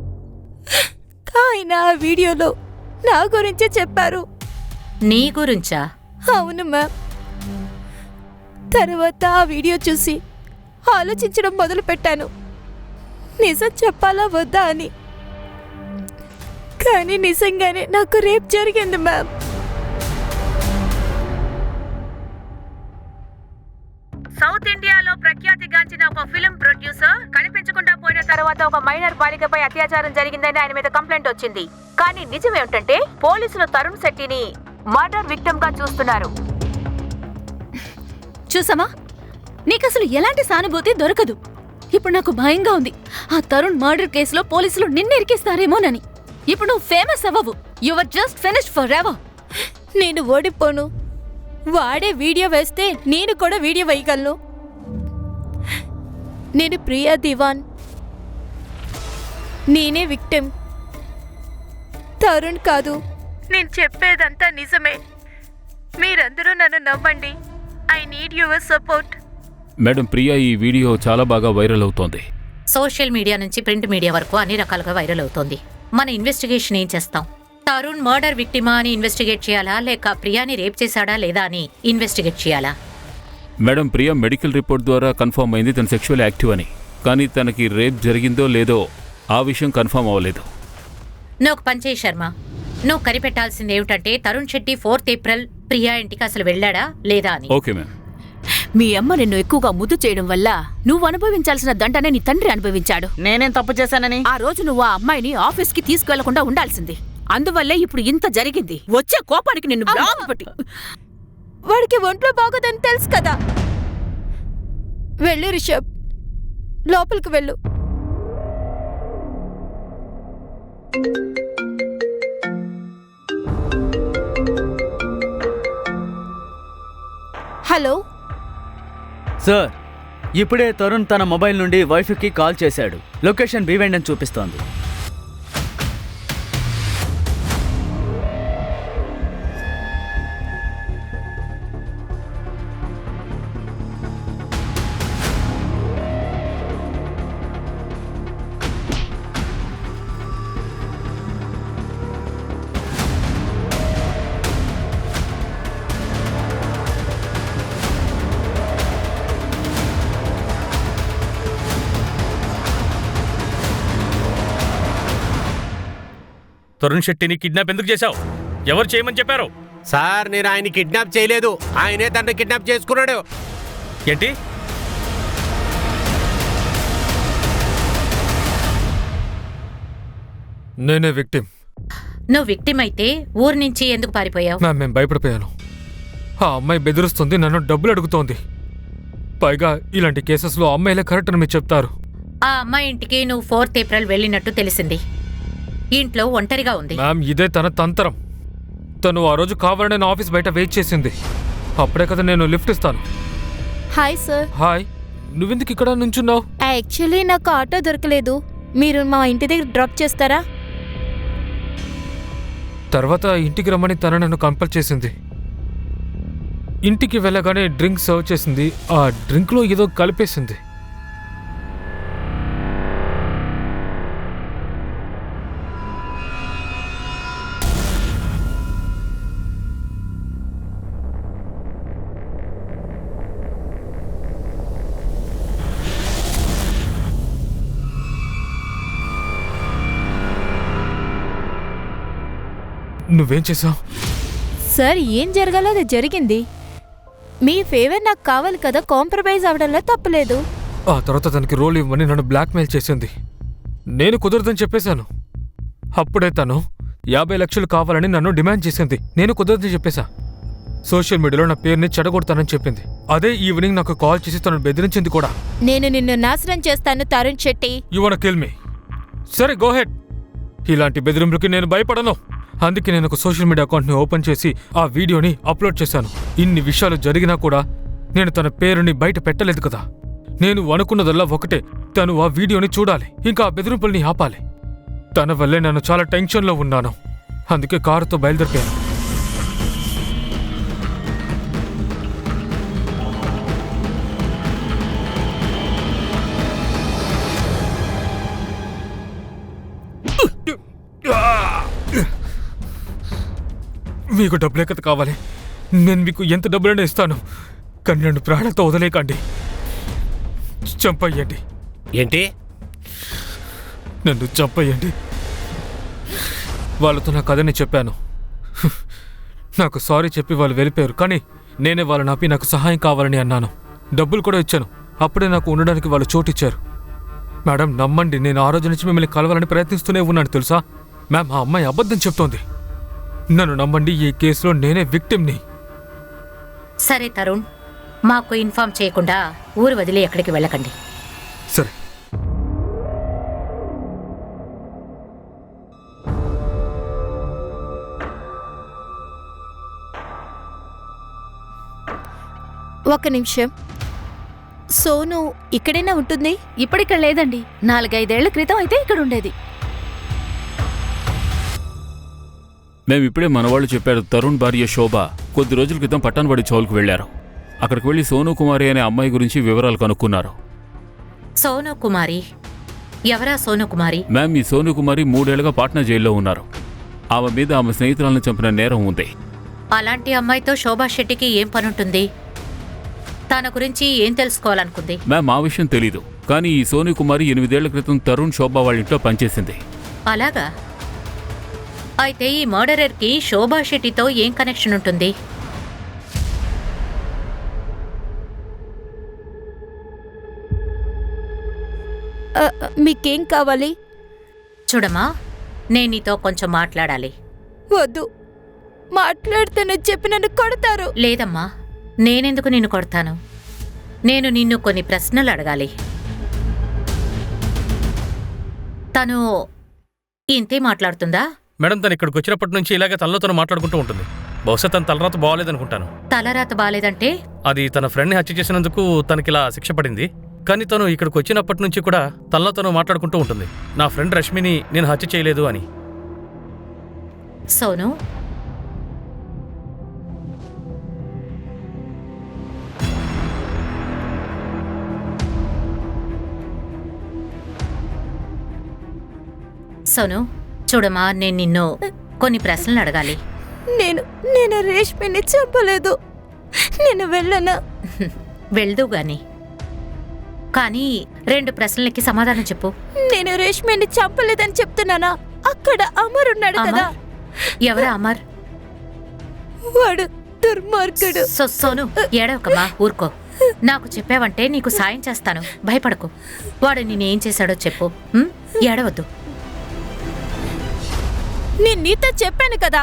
ఆయన ఆ వీడియోలో నా గురించే చెప్పారు. నీ గురించా? అవును మ్యామ్. తర్వాత ఆ వీడియో చూసి ఆలోచించడం మొదలుపెట్టాను, నిజం చెప్పాలా వద్దా అని. కానీ నిజంగానే నాకు రేప్ జరిగింది మ్యామ్. సౌత్ ఇండియాలో ప్రఖ్యాతిగాంచిన ఒక ఫిల్మ్ ప్రొడ్యూసర్ కనిపించకుండా పోయిన తర్వాత ఒక మైనర్ బాలికపై అత్యాచారం జరిగిందని ఆయన మీద కంప్లైంట్ వచ్చింది. కానీ నిజమేమిటంటే పోలీసులు తరుణ్ శెట్టిని మర్డర్ విక్టిమ్ గా చూస్తున్నారు. చూసామా, నీకసలు ఎలాంటి సానుభూతి దొరకదు. ఇప్పుడు నాకు భయంగా ఉంది, ఆ తరుణ్ మర్డర్ కేసులో పోలీసులు నిన్ను ఇరికిస్తారేమోనని. ఇప్పుడు నువ్వు ఫేమస్ అవ్వవు. You are just finished forever. నేను ఓడిపోను. వాడే వీడియో వేస్తే నేను కూడా వీడియో వేయగలను. నేను ప్రియా దివాన్, నేనే విక్టిమ్, తరుణ్ కాదు. నేను చెప్పేదంతా నిజమే. మీరందరూ నన్ను నమ్మండి. I need your support. Madam Priya, ఈ వీడియో చాలా బాగా వైరల్ అవుతోంది. సోషల్ మీడియా నుంచి ప్రింట్ మీడియా వరకు అన్ని రకాలుగా వైరల్ అవుతోంది. మన ఇన్వెస్టిగేషన్ ఏం చేస్తాం? తరుణ్ మర్డర్ విక్టిమా అని ఇన్వెస్టిగేట్ చేయాలా, లేక ప్రియాని రేప్ చేశాడా లేదా అని ఇన్వెస్టిగేట్ చేయాలా? మేడం ప్రియా మెడికల్ రిపోర్ట్ ద్వారా కన్ఫర్మ్ అయింది తను సెక్షువల్ యాక్టివ్ అని. కానీ తనకి రేప్ జరిగిందో లేదో ఆ విషయం కన్ఫర్మ్ అవ్వలేదు. నువ్వు ఒక పని చేయి శర్మ, నువ్వు కనిపెట్టాల్సింది ఏమిటంటే తరుణ్ శెట్టి 4th ఏప్రిల్ ప్రియా ఇంటికి అసలు వెళ్ళాడా లేదా అని. Okay ma'am. మీ అమ్మ నిన్ను ఎక్కువగా ముద్దు చేయడం వల్ల నువ్వు అనుభవించాల్సిన దండనే నీ తండ్రి అనుభవించాడు. నేనేం తప్పు చేశానని? ఆ రోజు నువ్వు ఆ అమ్మాయిని ఆఫీస్కి తీసుకెళ్లకుండా ఉండాల్సింది. అందువల్లే ఇప్పుడు ఇంత జరిగింది. వచ్చే కోపానికి నిన్ను బ్లాక్ పెట్టి. వాడికి ఒంట్లో బాగోదని తెలుసు కదా. వెళ్ళు రిషబ్, లోపలికి వెళ్ళు. హలో సార్, ఇప్పుడే తరుణ్ తన మొబైల్ నుండి వైఫ్కి కాల్ చేశాడు. లొకేషన్ బీవెండ్ అని చూపిస్తోంది. తరుణ్ శెట్టిని కిడ్నాప్ ఎందుకు చేశావు? ఎవరు చేయమని చెప్పారు? సార్, నేను ఆయన కిడ్నాప్ చేయలేదు, ఆయనే తనని కిడ్నాప్ చేసుకున్నాడు. ఏంటి? నేనే విక్టిమ్. నువ్వు విక్టిమ్ అయితే ఊరు నుంచి ఎందుకు పారిపోయావు? మ్యామ్, మేము భయపడిపోయాను. ఆ అమ్మాయి బెదిరిస్తుంది, నన్ను డబ్బులు అడుగుతోంది. పైగా ఇలాంటి కేసెస్లో అమ్మాయిలే కరెక్ట్ అని మీరు చెప్తారు. ఆ అమ్మాయి ఇంటికి నువ్వు 4th ఏప్రిల్ వెళ్ళినట్టు తెలిసింది. ఇంట్లో ఒంటరిగా ఉంది. మ్యామ్, ఇదే తన తంతరం. తను ఆ రోజు కావాలని నా ఆఫీస్ బయట వెయిట్ చేసింది. అప్పుడే కదా నేను లిఫ్ట్ ఇస్తాను. Hi sir. హాయ్, నువ్వెందుకు ఇక్కడ నుంచున్నావు? యాక్చువల్లీ నాకు ఆటో దొరకలేదు, మీరు మా ఇంటి దగ్గర డ్రాప్ చేస్తారా? తర్వాత ఇంటికి రమ్మని తన నన్ను కంపల్ చేసింది. ఇంటికి వెళ్ళగానే డ్రింక్ సర్వ్ చేసింది. ఆ డ్రింక్లో ఏదో కలిపేసింది. నువ్వేం చేసావు? సార్, ఏం జరగాలో అది జరిగింది. మీ ఫేవర్ నాకు కావాలి కదా, కాంప్రమైజ్ అవడంలో తప్పులేదు. ఆ తర్వాత తనకి రోల్ ఇవ్వమని నన్ను బ్లాక్మెయిల్ చేసింది. నేను కుదరదని చెప్పేశాను. అప్పుడే తను 50 లక్షలు కావాలని నన్ను డిమాండ్ చేసింది. నేను కుదరదని చెప్పేశా. సోషల్ మీడియాలో నా పేరుని చెడగొడతానని చెప్పింది. అదే ఈవినింగ్ నాకు కాల్ చేసి తనను బెదిరించింది కూడా. నేను నిన్ను నాశనం చేస్తాను Tarun Shetty. You want kill me? సరే, గో హెడ్. ఇలాంటి బెదిరింపులకి నేను భయపడను. అందుకే నేను ఒక సోషల్ మీడియా అకౌంట్ని ఓపెన్ చేసి ఆ వీడియోని అప్లోడ్ చేశాను. ఇన్ని విషయాలు జరిగినా కూడా నేను తన పేరుని బయట పెట్టలేదు కదా. నేను అనుకున్నదల్లా ఒకటే, తను ఆ వీడియోని చూడాలి, ఇంకా ఆ బెదిరింపుల్ని ఆపాలి. తన వల్లే నేను చాలా టెన్షన్లో ఉన్నాను. అందుకే కారుతో బయలుదేరిపోయాను. మీకు డబ్బులే కదా కావాలి. నేను మీకు ఎంత డబ్బులైనా ఇస్తాను, కానీ నన్ను ప్రాణాలతో వదిలేకండి. చంపయ్యండి. ఏంటి? నన్ను చంపయ్యండి. వాళ్ళతో నా కథని చెప్పాను. నాకు సారీ చెప్పి వాళ్ళు వెళ్ళిపోయారు. కానీ నేనే వాళ్ళని ఆపి నాకు సహాయం కావాలని అన్నాను. డబ్బులు కూడా ఇచ్చాను. అప్పుడే నాకు ఉండడానికి వాళ్ళు చోటిచ్చారు. మేడం, నమ్మండి, నేను ఆ రోజు నుంచి మిమ్మల్ని కలవాలని ప్రయత్నిస్తూనే ఉన్నాను తెలుసా. మ్యామ్, ఆ అమ్మాయి అబద్ధం చెప్తోంది. నన్ను నమ్మండి, ఈ కేసులో నేనే విక్టిమ్ని. సరే తరుణ్, మాకు ఇన్ఫార్మ్ చేయకుండా ఊరు వదిలి ఎక్కడికి వెళ్ళకండి. సరే. ఒక నిమిషం. సోను ఇక్కడైనా ఉంటుంది? ఇప్పటిక్కడ లేదండి. 4-5 ఏళ్ల క్రితం అయితే ఇక్కడ ఉండేది. మేమిప్పుడే మనవాళ్ళు చెప్పారు, తరుణ్ భార్య శోభ కొద్ది రోజుల క్రితం పట్టాన్బడి చౌల్కు వెళ్లారు. అక్కడికి వెళ్లి సోను కుమారి అనే అమ్మాయి గురించి వివరాలు కనుక్కున్నారు. సోను కుమారి? ఎవరా సోను కుమారి? మ్యామ్, ఈ సోను కుమారి 3 ఏళ్లుగా పాట్నా జైల్లో ఉన్నారు. ఆమె మీద ఆమె స్నేహితురాలను చంపిన నేరం ఉంది. అలాంటి అమ్మాయితో శోభా శెట్టికి ఏం పనుంటుంది? తన గురించి ఏం తెలుసుకోవాలనుకుంది? మ్యామ్, ఆ విషయం తెలీదు. కానీ ఈ సోను కుమారి 8 ఏళ్ల క్రితం తరుణ్ శోభ వాళ్ళ ఇంట్లో పనిచేసింది. అలాగా? అయితే ఈ మర్డరర్కి శోభా శెట్టితో ఏం కనెక్షన్ ఉంటుంది? మీకేం కావాలి? చూడమ్మా, నేను నీతో కొంచెం మాట్లాడాలి. వద్దు, మాట్లాడితేనే చెప్పి నన్ను కొడతారు. లేదమ్మా, నేనెందుకు నిన్ను కొడతాను? నేను నిన్ను కొన్ని ప్రశ్నలు అడగాలి. తను ఇంతే మాట్లాడుతుందా? మేడం, తను ఇక్కడికి వచ్చినప్పటి నుంచి ఇలాగే తనలో తను మాట్లాడుకుంటూ ఉంటుంది. బహుశా తన తలరాత బాగోలేదనుకుంటాను. తలరాత బాలేదంటే? అది తన ఫ్రెండ్ని హత్య చేసినందుకు తనకిలా శిక్ష పడింది. కానీ తను ఇక్కడికి వచ్చినప్పటి నుంచి కూడా తనలో తను మాట్లాడుకుంటూ ఉంటుంది, నా ఫ్రెండ్ రష్మిని నేను హత్య చేయలేదు అని. సోను, సోను చూడమ్మా, నేను నిన్ను కొన్ని ప్రశ్నలు అడగాలి. నేను రేష్మిని చంపలేదు. నేను వెళ్ళనా? వెళ్దు గాని, కానీ 2 ప్రశ్నలకి సమాధానం చెప్పు. నేను రేష్మిని చంపలేదని చెప్తున్నానా? అక్కడ అమర్ ఉన్నాడు కదా. ఎవరా అమర్? వాడు దుర్మార్గుడు. సోను, ఏడవకమ్మా, ఊరుకో. నాకు చెప్పావంటే నీకు సాయం చేస్తాను, భయపడకు. వాడు నేనేం చేశాడో చెప్పు. ఏడవద్దు. నేను నీతో చెప్పాను కదా,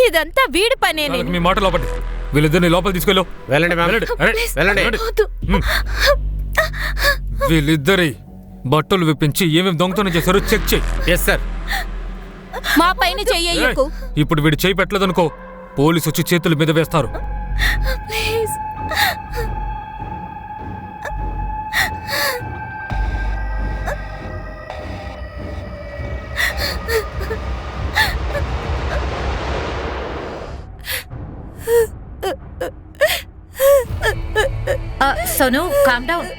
ఇదంతా వీడి పనే. మీ మాట లోపలి. వీళ్ళిద్దరిని లోపల తీసుకెళ్ళు. వెళ్ళండి మ్యామ్, వెళ్ళండి. వీళ్ళిద్దరి బట్టలు విప్పించి ఏమేమి దొంగతనం చేశారో చెక్ చేయి. Yes sir. మా పైన చెయ్యకు. ఇప్పుడు వీడు చేయి పెట్టలేదనుకో, పోలీసు వచ్చి చేతుల మీద వేస్తారు. Please. Sonu, calm down.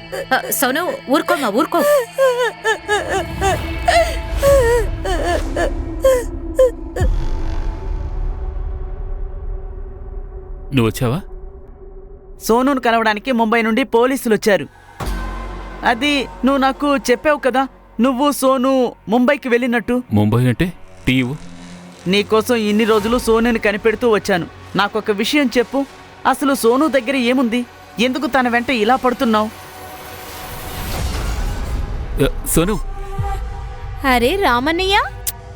Sonu, ఊరుకోమ్మా, ఊరుకో. నువ్వు వచ్చావా? సోనును కలవడానికి ముంబై నుండి పోలీసులు వచ్చారు. అది నువ్వు నాకు చెప్పావు కదా, నువ్వు సోను ముంబైకి వెళ్ళినట్టు. ముంబై అంటే టీవు? నీకోసం ఇన్ని రోజులు సోనుని కనిపెడుతూ వచ్చాను. నాకొక విషయం చెప్పు, అసలు సోను దగ్గర ఏముంది? ఎందుకు తన వెంట ఇలా పడుతున్నావు? సోను, అరే రామన్నయ్య,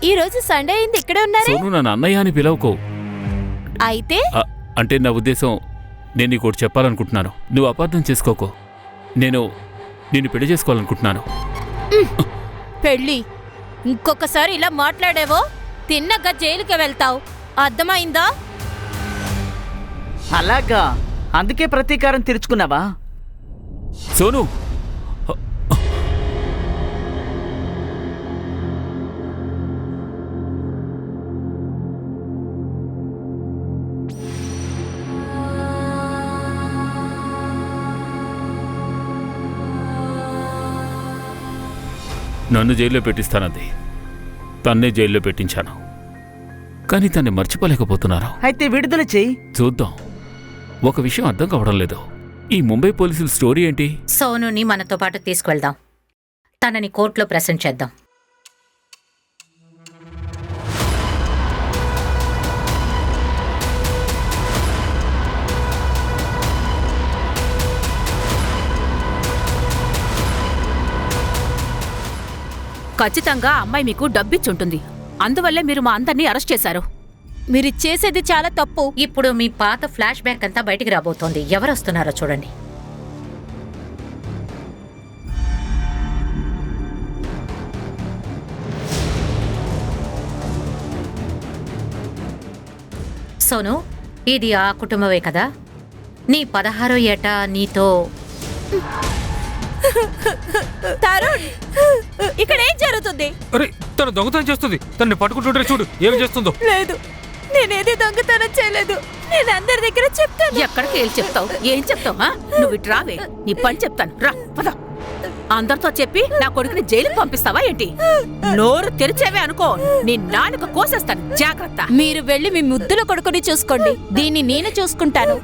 ఈరోజు సండే అయింది, ఇక్కడే ఉన్నారే. సోను నన్ను అన్నయ్య అని పిలవకు. అయితే అంటే నా ఉద్దేశం, నేను నీకు ఒకటి చెప్పాలనుకుంటున్నాను. నువ్వు అపార్థం చేసుకోకు. నేను పెళ్లి చేసుకోవాలనుకుంటున్నాను. పెళ్ళి ఇంకొకసారి ఇలా మాట్లాడేవో తిన్నగా జైలుకి వెళ్తావు, అర్థమైందా? అలాగా, అందుకే ప్రతీకారం తీర్చుకున్నావా? సోను, నన్ను జైల్లో పెట్టిస్తానంది. తన్నే జైల్లో పెట్టించాను. కానీ తన్ని మర్చిపోలేకపోతున్నారు. అయితే విడుదల చెయ్యి. చూద్దాం. ఒక విషయం అర్థం కావడం లేదు. ఈ ముంబై పోలీసుల స్టోరీ ఏంటి? సోనుని మనతో పాటు తీసుకువెళ్దాం. తనని కోర్టులో ప్రెజెంట్ చేద్దాం. ఖచ్చితంగా అమ్మాయి మీకు డబ్బిచ్చుంటుంది. అందువల్లే మీరు మా అందరినీ అరెస్ట్ చేశారు. మీరు చేసేది చాలా తప్పు. ఇప్పుడు మీ పాత ఫ్లాష్ బ్యాక్ అంతా బయటికి రాబోతోంది. ఎవరొస్తున్నారో చూడండి. సోను, ఇది ఆ కుటుంబమే కదా? నీ 16వ ఏట నీతో తరుణ్, ఇక్కడ ఏం జరుగుతుంది? అరే, తను దొంగతనం చేస్తుంది. తనని పట్టుకుంటుంటే చూడు ఏం చేస్తుందో. లేదు, నేనేది దొంగతనం చేయలేదు. నేను అందరి దగ్గర చెప్తాను. ఎక్కడికి వెళ్ళి చెప్తావు? ఏం చెప్తావు? నువ్వు ఇటు రావే, నీ పని చెప్తాను. రా, పద. అందరితో చెప్పి నా కొడుకుని జైలుకి పంపిస్తావా ఏంటి? నోరు తెరిచేవే అనుకో, నీ నాలుక కోసేస్తాను. జాగ్రత్త. మీరు వెళ్ళి మీ ముద్దుల కొడుకుని చూసుకోండి, దీన్ని నేను చూసుకుంటాను.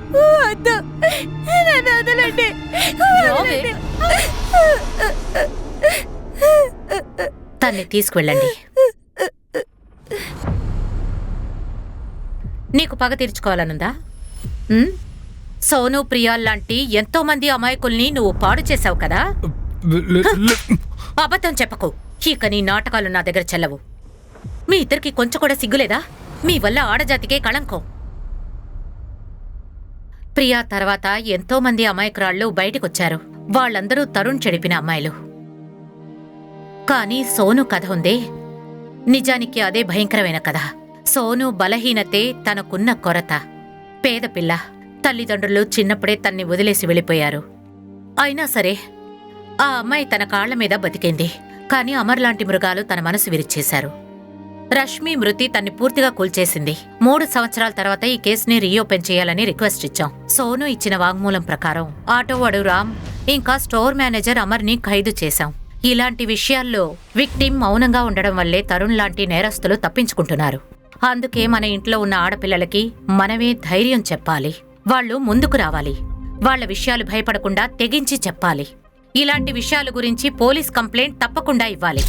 తన్ని తీసుకువెళ్ళండి. నీకు పగ తీర్చుకోవాలనుందా? సోను, ప్రియాల్లాంటి ఎంతో మంది అమాయకుల్ని నువ్వు పాడు చేశావు కదా. అబద్ధం చెప్పకు. ఇక నీ నాటకాలు నా దగ్గర చెల్లవు. మీ ఇద్దరికి కొంచెం కూడా సిగ్గులేదా? మీ వల్ల ఆడజాతికే కళంకం. ప్రియా తర్వాత ఎంతో మంది అమాయకురాళ్లు బయటికొచ్చారు. వాళ్ళందరూ తరుణ్ చెడిపిన అమ్మాయిలు. కానీ సోను కథ ఉందే, నిజానికి అదే భయంకరమైన కథ. సోను బలహీనతే తనకున్న కొరత. పేదపిల్ల. తల్లిదండ్రులు చిన్నప్పుడే తన్ని వదిలేసి వెళ్ళిపోయారు. అయినా సరే ఆ అమ్మాయి తన కాళ్ల మీద బతికింది. కాని అమర్లాంటి మృగాలు తన మనసు విరిచేశారు. రష్మి మృతి తన్ని పూర్తిగా కూల్చేసింది. 3 సంవత్సరాల తర్వాత ఈ కేసుని రీఓపెన్ చేయాలని రిక్వెస్ట్ ఇచ్చాం. సోను ఇచ్చిన వాంగ్మూలం ప్రకారం ఆటోవాడు రామ్ ఇంకా స్టోర్ మేనేజర్ అమర్ని ఖైదు చేశాం. ఇలాంటి విషయాల్లో విక్టిమ్ మౌనంగా ఉండడం వల్లే తరుణ్ లాంటి నేరస్తులు తప్పించుకుంటున్నారు. అందుకే మన ఇంట్లో ఉన్న ఆడపిల్లలకి మనమే ధైర్యం చెప్పాలి. వాళ్ళు ముందుకు రావాలి. వాళ్ల విషయాలు భయపడకుండా తెగించి చెప్పాలి. ఇలాంటి విషయాల గురించి పోలీస్ కంప్లైంట్ తప్పకుండా ఇవ్వాలి.